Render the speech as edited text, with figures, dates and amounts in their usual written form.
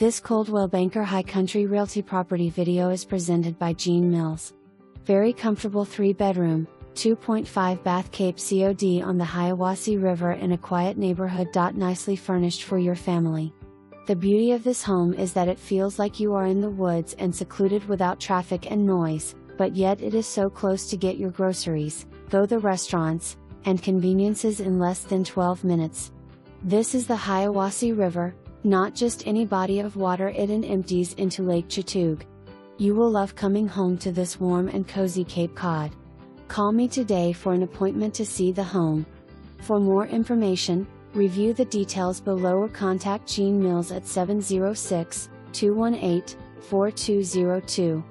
This Coldwell Banker High Country Realty property video is presented by Jeanne Mills. Very comfortable 3-bedroom, 2.5 bath Cape Cod on the Hiawassee River in a quiet neighborhood. Nicely furnished for your family. The beauty of this home is that it feels like you are in the woods and secluded without traffic and noise, but yet it is so close to get your groceries, go the restaurants, and conveniences in less than 12 minutes. This is the Hiawassee River, not just any body of water. It empties into Lake Chatuge. You will love coming home to this warm and cozy Cape Cod. Call me today for an appointment to see the home. For more information, review the details below or contact Jeanne Mills at 706-218-4202.